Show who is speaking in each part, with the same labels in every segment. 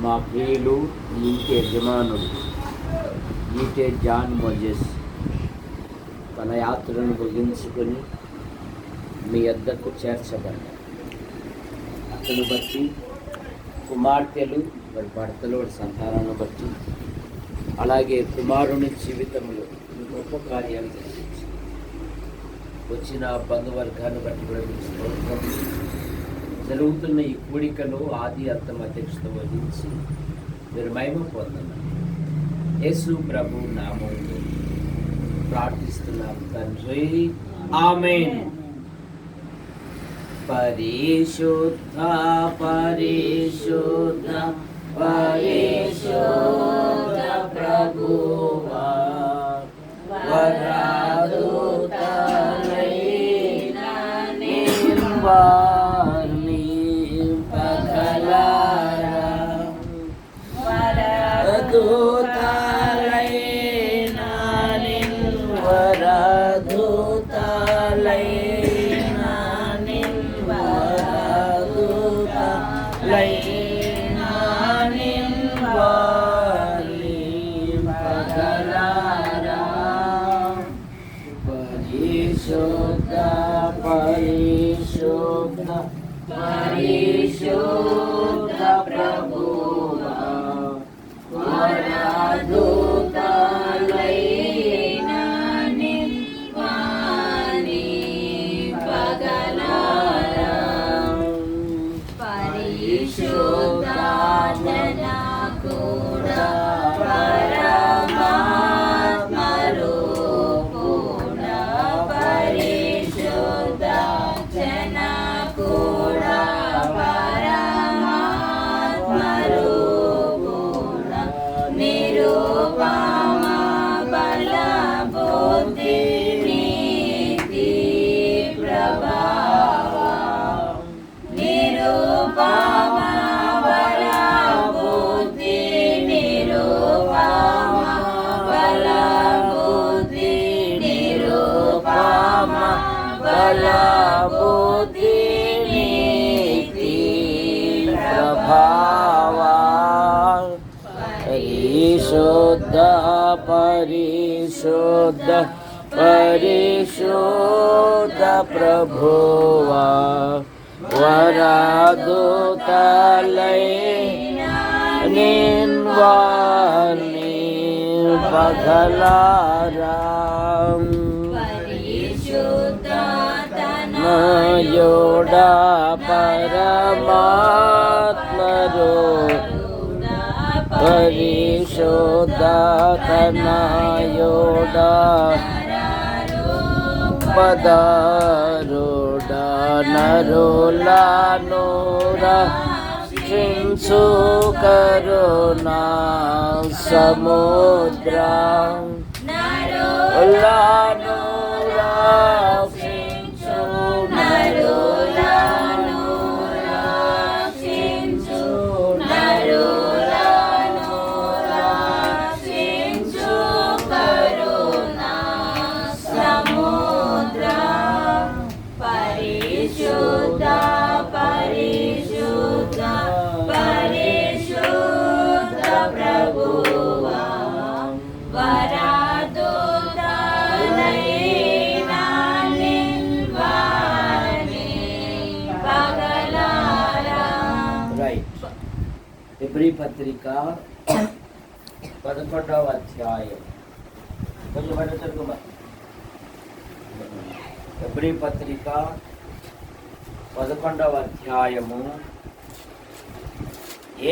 Speaker 1: మా ప్రియులు ఇంటి యజమానుడు ఈటే జాన్ మోజెస్ తన యాత్రను ముగించుకొని మీ వద్దకు చేర్చబడ్డాడు. అతను బట్టి కుమార్తెలు వారి భర్తలు వారి సంతానాన్ని బట్టి అలాగే కుమారుని జీవితంలో గొప్ప కార్యాలు జరిగించి వచ్చిన బంధువర్గాన్ని బట్టి కూడా జరుగుతున్న ఈ కూడికను ఆది అంతం అధ్యక్షత వహించి మీరు మహిమ పొందమని యేసు ప్రభు నామములో ప్రార్థిస్తున్నాం తండ్రి, ఆమేన్. పరిశుద్ధ పరిశుద్ధ పరిశుద్ధ ప్రభువా, వరదూతలైన నింవార్ని పగలారా, వరదూతలైన వరదూతలైన వరదూతలైన నింవార్ని పగలారా. పరిశుద్ధ పరిశుద్ధ పరిశుద్ధ ప్రభువా, వరదూతలైన నింవాని పగలారా. పరిశుద్ధ జనకుడా పరమాత్మ రూపుడా, పరిశుద్ధ జనకుడా పరమాత్మ రూపుడా, నిరూపమ బల బుద్ధి నీతి ప్రభావం, నిరూపమ బల బుద్ధి, నిరూపమ బల బుద్ధి, నిరూపమ బల బుద్ధి నీతి ప్రభావం. పరిశుద్ధ పరిశుద్ధ పరిశుద్ధ ప్రభువా, వరదూతలైన నింవాని పగలారా. పరిశుద్ధ తనయుడా పరమాత్మ రూపుడా, పరిశుద్ధ తనయుడా పదారుడా, నరులను రక్షించు కరుణా సముద్రం, నరులను రక్షించు, నరులను రక్షించు, నరులను రక్షించు కరుణా సముద్రం. పరిశుద్ధ పరిశుద్ధ పరిశుద్ధ ప్రభువా, వరదూతలైన నింవాని పగలారా. హెబ్రీ పత్రిక 11వ అధ్యాయం. హెబ్రీ పత్రిక 11వ అధ్యాయము.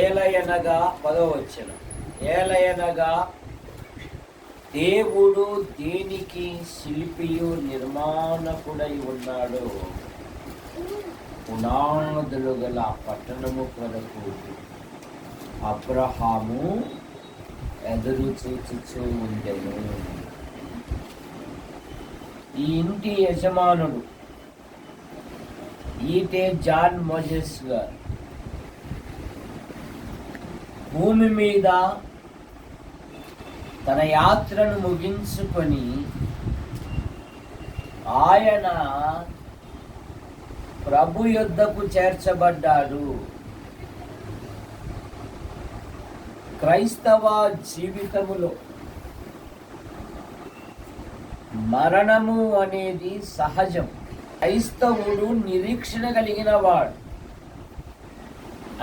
Speaker 1: ఏలయనగా 10వ వచనం. ఏలయనగా దేవుడు దేనికి శిల్పియు నిర్మాణకుడై ఉన్నాడో, పునాదులు గల పట్టణము కొరకు అబ్రహాము ఎదురు చూచుచూ ఉండెను. ఈ ఇంటి యజమానుడు ఈటే జాన్ మోజెస్ గారు భూమి మీద తన యాత్రను ముగించుకొని ఆయన ప్రభు యొద్దకు చేర్చబడ్డాడు. క్రైస్తవ జీవితములో మరణము అనేది సహజం. క్రైస్తవుడు నిరీక్షణ కలిగిన వాడు.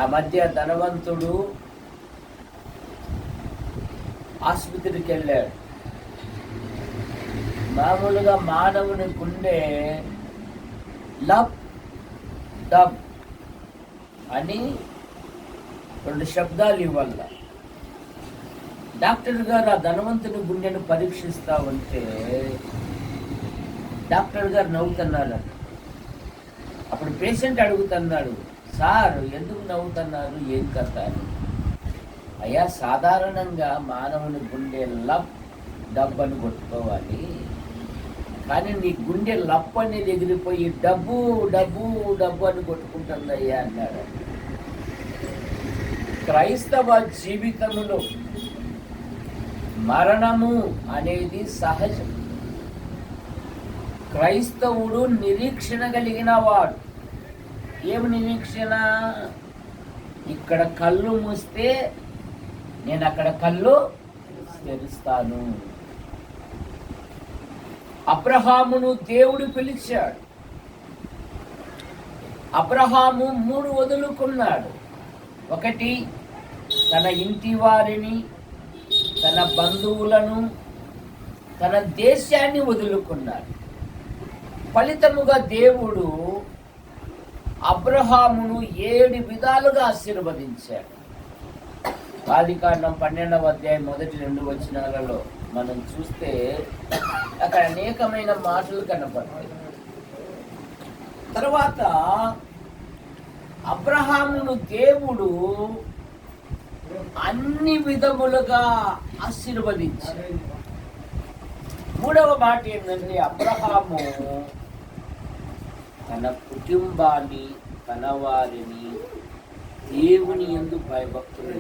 Speaker 1: ఆ మధ్య ధనవంతుడు ఆసుపత్రికి వెళ్ళాడు. మామూలుగా మానవుని గుండె లబ్ డబ్ అని 2 శబ్దాలు ఇవ్వాల. డాక్టర్ గారు ఆ ధనవంతుని గుండెను పరీక్షిస్తా ఉంటే డాక్టర్ గారు నవ్వుతున్నారు. అప్పుడు పేషెంట్ అడుగుతున్నాడు, సార్ ఎందుకు నవ్వుతున్నారు, ఏం కథ అని. అయ్యా, సాధారణంగా మానవుని గుండె లబ్ డబ్ అని కొట్టుకోవాలి, కానీ నీ గుండె లప్ అనేది ఎగిరిపోయి డబ్బు డబ్బు డబ్బు అని కొట్టుకుంటుంది అయ్యా అన్నాడు. క్రైస్తవ జీవితంలో మరణము అనేది సహజం. క్రైస్తవుడు నిరీక్షణ కలిగిన వాడు. ఏమి నిరీక్షణ? ఇక్కడ కళ్ళు మూస్తే నేను అక్కడ కళ్ళు తెరుస్తాను. అబ్రహామును దేవుడు పిలిచాడు. అబ్రహాము 3 వదులుకున్నాడు. 1, తన ఇంటి వారిని, తన బంధువులను, తన దేశాన్ని వదులుకున్నాడు. ఫలితముగా దేవుడు అబ్రహామును 7 విధాలుగా ఆశీర్వదించాడు. ఆదికాండం 12వ అధ్యాయం 1-2 వచనాలలో మనం చూస్తే అక్కడ అనేకమైన మాటలు కనపడతాయి. తర్వాత అబ్రహామును దేవుడు అన్ని విధములుగా ఆశీర్వదించాడు. 3వ మాట ఏంటంటే, అబ్రహాము తన కుటుంబాన్ని, తన వారిని దేవుని యందు భయభక్తులు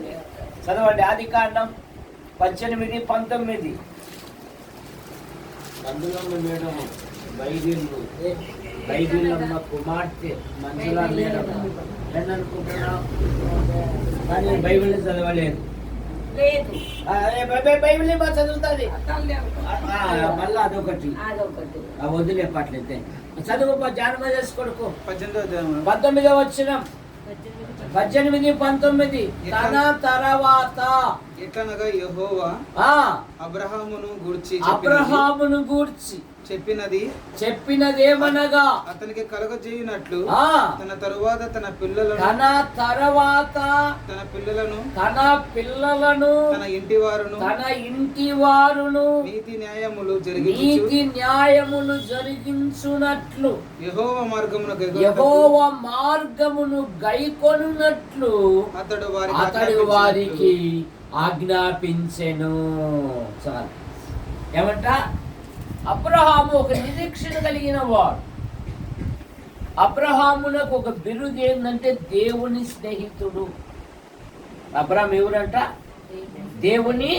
Speaker 1: చదవండి. ఆదికాండం 18-19. మంజులమ్మ మేడం బైబిల్లమ్మ కుమార్తె మంజుల మేడం అనుకుంటున్నావు, కానీ బైబిల్ చదవలేదు. బైబిల్ చదువుతుంది మళ్ళీ అదొకటి వదిలేపట్లయితే చదువు. జానమ చేసుకొడుకు 18వ వచనం 18-19. తన తర్వాత
Speaker 2: ఎట్లనగా యెహోవా అబ్రహామును గూర్చి చెప్పినదేమనగా అతనికి కలుగజేయునట్లు తన తరువాత తన పిల్లలను తన ఇంటి వారును నీతి న్యాయములు జరిగించునట్లు యెహోవా మార్గమును గైకొనున్నట్లు అతడు వారికి ఆజ్ఞాపించెను. చాలు. ఏమంట? అబ్రహాము ఒక నిరీక్షణ కలిగిన వాడు. అబ్రహామునకు ఒక బిరుదు ఏంటంటే దేవుని స్నేహితుడు. అబ్రహాం ఎవరంట? దేవుని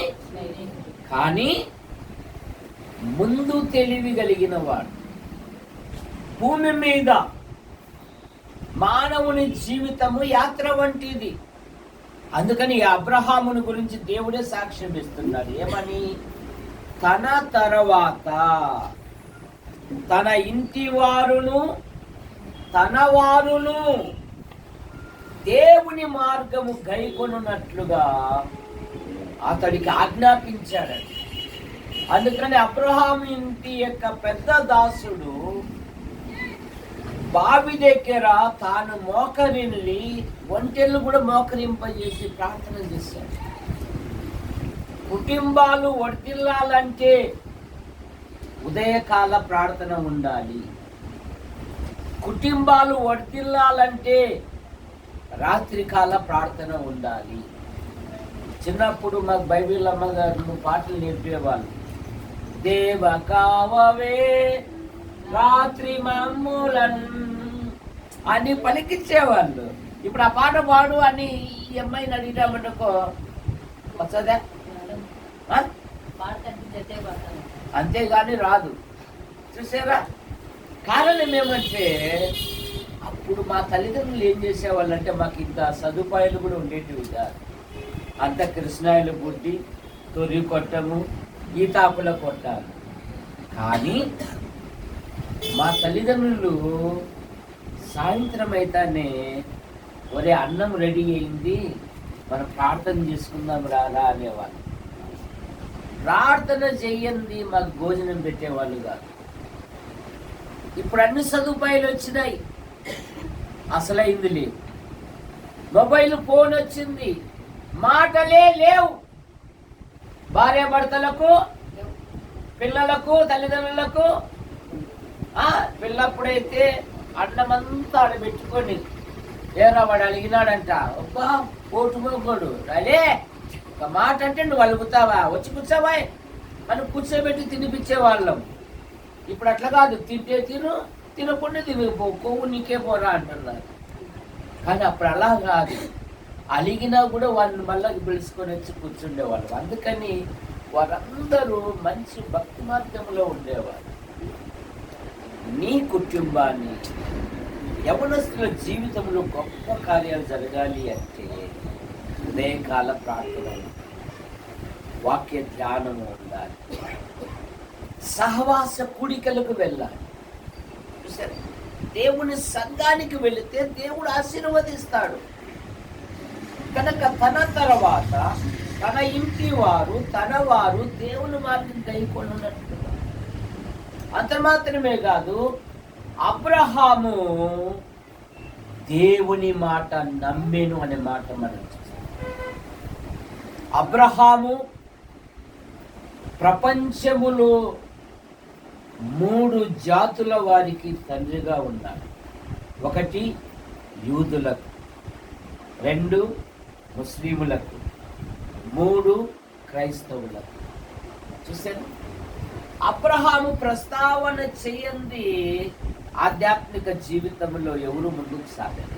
Speaker 2: కానీ ముందు తెలివి కలిగిన వాడు. భూమి మీద మానవుని జీవితము యాత్ర వంటిది. అందుకని అబ్రహాముని గురించి దేవుడే సాక్ష్యం ఇస్తున్నాడు. ఏమని? తన తర్వాత తన ఇంటి వారును తన వారును దేవుని మార్గము గైకొనున్నట్లుగా అతడికి ఆజ్ఞాపించాడండి. అందుకని అబ్రహాము ఇంటి యొక్క పెద్ద దాసుడు బావి దగ్గర తాను మోకరిల్లి ఒంటెళ్ళు కూడా మోకరింపజేసి ప్రార్థన చేశాడు. కుటుంబాలు వర్ధిల్లాలంటే ఉదయకాల ప్రార్థన ఉండాలి. కుటుంబాలు వర్ధిల్లాలంటే రాత్రికాల ప్రార్థన ఉండాలి. చిన్నప్పుడు మాకు బైబిల్ అమ్మగారు పాటలు నేర్పేవాళ్ళు. దేవ కావవే రాత్రి మమ్ములన్ అని పలికించేవాళ్ళు. ఇప్పుడు ఆ పాట పాడు అని ఈ అమ్మాయిని అడిగామనుకో వస్తుందా? అంతేగాని రాదు. చూసారా? కారణం ఏమంటే అప్పుడు మా తల్లిదండ్రులు ఏం చేసేవాళ్ళు అంటే మాకు ఇంత సదుపాయాలు కూడా ఉండేటివి కాదు.
Speaker 1: అంత కృష్ణాయిలు పుట్టి తొరి కొట్టము ఈతాకుల కొట్టాలి. కానీ మా తల్లిదండ్రులు సాయంత్రం అయితేనే ఒరే అన్నం రెడీ అయింది మనం ప్రార్థన చేసుకుందాం రాదా అనేవాళ్ళు. ప్రార్థన చెయ్యండి మాకు భోజనం పెట్టేవాళ్ళు కాదు. ఇప్పుడు అన్ని సదుపాయాలు వచ్చినాయి, అసలైంది లేదు. మొబైల్ ఫోన్ వచ్చింది, మాటలే లేవు. భార్య భర్తలకు, పిల్లలకు, తల్లిదండ్రులకు. పిల్లప్పుడైతే అన్నమంతా ఆడబెట్టుకొని ఏరా వాడు అలిగినాడంట, ఒబ్బా పోటుకోడు రాలే ఒక మాట అంటే నువ్వు అలుగుతావా, వచ్చి కూర్చోవా అని కూర్చోబెట్టి తినిపించేవాళ్ళం. ఇప్పుడు అట్లా కాదు, తింటే తిను, తినకుండా తినిపో, కొవ్వు నీకే పోరా అంటున్నారు. కానీ అప్పుడు అలా కాదు, అలిగినా కూడా వాళ్ళని మళ్ళీ పిలుచుకొని వచ్చి కూర్చుండేవాళ్ళు. అందుకని వారందరూ మంచి భక్తి మార్గంలో ఉండేవారు. నీ కుటుంబాన్ని, యవనస్తుల జీవితంలో గొప్ప కార్యాలు జరగాలి అంటే ఉదయకాల ప్రార్థన, వాక్య ధ్యానము ఉండాలి, సహవాస కూడికలకు వెళ్ళాలి. దేవుని సంఘానికి వెళితే దేవుడు ఆశీర్వదిస్తాడు. కనుక తన తర్వాత తన ఇంటి వారు, తన వారు దేవుని మార్గం గైకొని ఉన్నట్టు. అంత మాత్రమే కాదు, అబ్రహాము దేవుని మాట నమ్మెను అనే మాట మనం చూస్తాం. అబ్రహాము ప్రపంచములో 3 జాతుల వారికి తండ్రిగా ఉన్నాడు. 1 యూదులకు, 2 ముస్లిములకు, 3 క్రైస్తవులకు. చూసారు, అబ్రహాము ప్రస్తావన చేయండి ఆధ్యాత్మిక జీవితంలో ఎవరు ముందుకు సాగారు.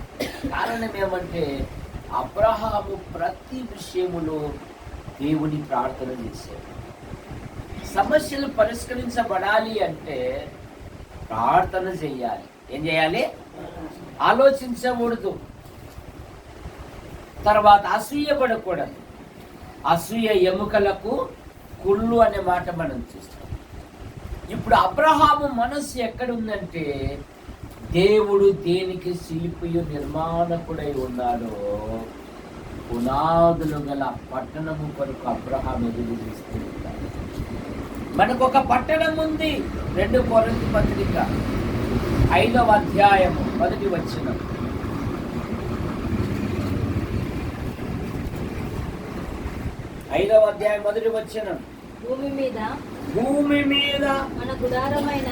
Speaker 1: కారణం ఏమంటే అబ్రహాము ప్రతి విషయములో దేవుని ప్రార్థన చేశాడు. సమస్యలు పరిష్కరించబడాలి అంటే ప్రార్థన చేయాలి. ఏం చేయాలి? ఆలోచించకూడదు. తర్వాత అసూయ పడకూడదు. అసూయ ఎముకలకు కుళ్ళు అనే మాట మనం చూస్తాం. ఇప్పుడు అబ్రహాము మనస్సు ఎక్కడుందంటే దేవుడు దేనికి శిల్పియు నిర్మాణకుడై ఉన్నాడో పునాదులు గల పట్టణము కొరకు అబ్రహాము ఎదురు చూస్తూ ఉంటాడు. మనకు ఒక పట్టణం ఉంది. 2 కొరింథీ పత్రిక 5వ అధ్యాయము 1వ వచనం. 5వ అధ్యాయం 1వ వచనం.
Speaker 3: భూమి మీద మన గుడారమైన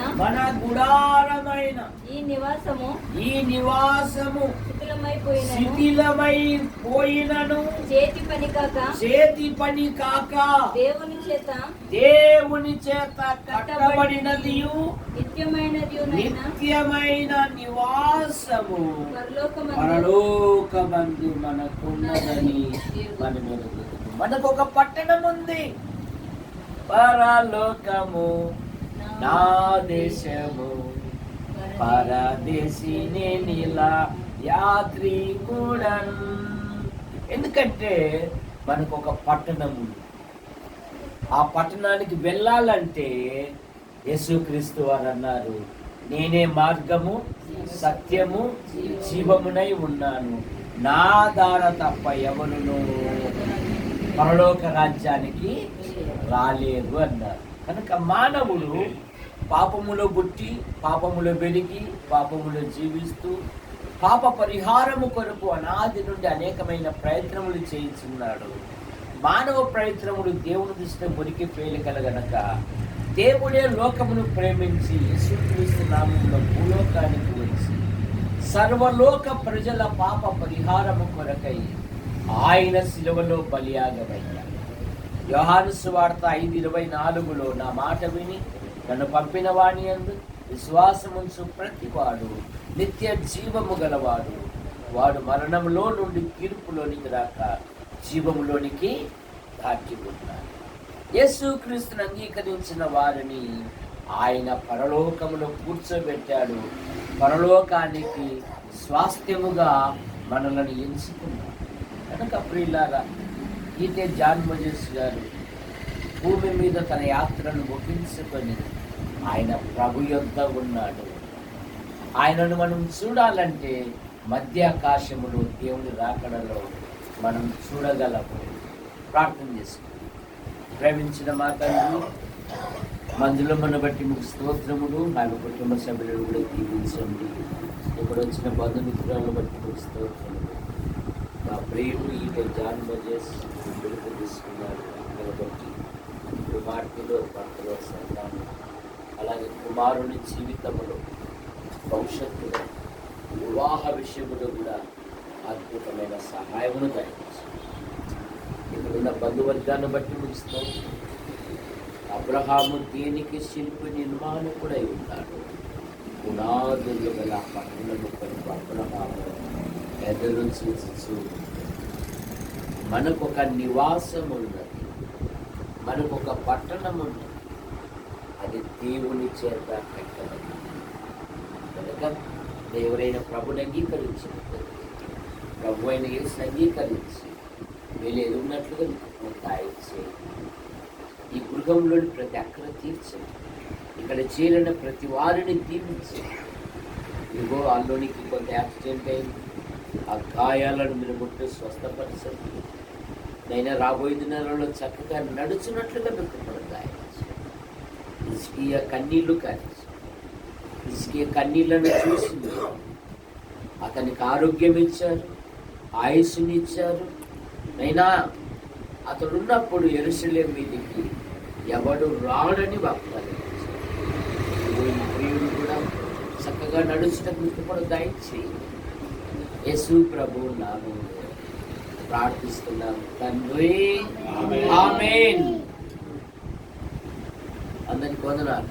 Speaker 3: ఈ నివాసము శిథిలమైపోయినను చేతి పని కాక దేవుని చేత కట్టబడినదియు నిత్యమైన నివాసము పరలోకమందు మనకున్నదని మనం ఎరుగుదుము. మనకు ఒక పట్టణం ఉంది, పరలోకము నా దేశము, పరదేశి నేనిలా యాత్రికుడన్. ఎందుకంటే మనకు ఒక పట్టణం ఉంది. ఆ పట్టణానికి వెళ్ళాలంటే యేసుక్రీస్తు వారు అన్నారు, నేనే మార్గము సత్యము జీవమునై ఉన్నాను, నా ద్వారా తప్ప ఎవరును పరలోక రాజ్యానికి రాలేదు అన్నారు. కనుక మానవుడు పాపములో పుట్టి, పాపములో వెలిగి, పాపములో జీవిస్తూ పాప పరిహారము కొరకు అనాది నుండి అనేకమైన ప్రయత్నములు చేయించున్నాడు. మానవ ప్రయత్నములు దేవుని దృష్టిలో మురికి పేలికల గనక దేవుడే లోకమును ప్రేమించి యేసుక్రీస్తు నామములో భూలోకానికి వచ్చి సర్వలోక ప్రజల పాప పరిహారము కొరకై ఆయన శిలువలో బలియాగమయ్యాడు. యోహాను సువార్త 5:24 నా మాట విని నన్ను పంపిన వాని యందు విశ్వాసముంచు ప్రతివాడు నిత్య జీవము గలవాడు, వాడు మరణంలో నుండి తీర్పులోనికి రాక జీవములోనికి దాటి ఉన్నాడు. యేసుక్రీస్తును అంగీకరించిన వారిని ఆయన పరలోకములో కూర్చోబెట్టాడు. పరలోకానికి స్వాస్థ్యముగా మనలను ఎంచుకున్నాడు. కనుక ప్రియులారా,
Speaker 1: ఈటే జాన్ మోజెస్ గారు భూమి మీద తన యాత్రను ముగించుకొని ఆయన ప్రభు యొద్ద ఉన్నాడు. ఆయనను మనం చూడాలంటే మధ్యాకాశములో దేవుని రాకడలో మనం చూడగలము. ప్రార్థన చేసుకుంటాం. ప్రేమించిన మా తండ్రి, మందులమ్మను బట్టి మీకు స్తోత్రములు. మా కుటుంబ సభ్యులను కూడా దీవించండి. ఇక్కడ వచ్చిన బంధుమిత్రులను బట్టి మీకు స్తోత్రములు. మా ప్రియుడు ఈట జాన్ మోజెస్ విడుదల తీసుకున్నారు. అందరి బట్టి కుమార్తెలో భర్తలో సంతానం, అలాగే కుమారుని జీవితంలో భవిష్యత్తులో వివాహ విషయంలో కూడా అద్భుతమైన సహాయమును దయచేసి ఇక్కడున్న బంధువర్గాన్ని బట్టి ముగిస్తాం. అబ్రహాము దేనికి శిల్పి నిర్మాణకుడై ఉన్నాడు. పునాదులు గల పట్టణము కొరకు అబ్రహాము ఎదురు చూచు. మనకొక నివాసం ఉన్నది, మనకొక పట్టణం ఉన్నది. అది దేవుని చేత కట్టబడింది కనుక దేవుడైన ప్రభుని అంగీకరించినట్టు ప్రభు అయిన యేసు అంగీకరించి వీళ్ళు ఎదుగున్నట్లుగా దాయిచ్చే ఈ గృహంలోని ప్రతి అక్కర తీర్చండి. ఇక్కడ చేరిన ప్రతి వారిని దీవించి, ఇదిగో అందులోనికి కొంత యాక్సిడెంట్ అయింది, ఆ గాయాలను మీరు ముట్టు స్వస్థపరచండి. నైనా రాబోయే దినాలలో చక్కగా నడుచున్నట్లుగా మీకు కూడా దాయించి ఇసుకీయ కన్నీళ్లు కానిచ్చు. ఇసుకీయ కన్నీళ్లను చూసి అతనికి ఆరోగ్యం ఇచ్చారు, ఆయుస్సుని ఇచ్చారు. అయినా అతడు ఉన్నప్పుడు యెరూషలేము మీదికి ఎవడు రాడని వాగ్దానం ఇచ్చారు. ఈ ప్రియుడు కూడా చక్కగా నడుచుటకు మీకు కూడా దయచేయి. యేసు ప్రభు నామములో ప్రార్థిస్తున్నాము తండ్రి, ఆమేన్. అందరికి వందనాలు.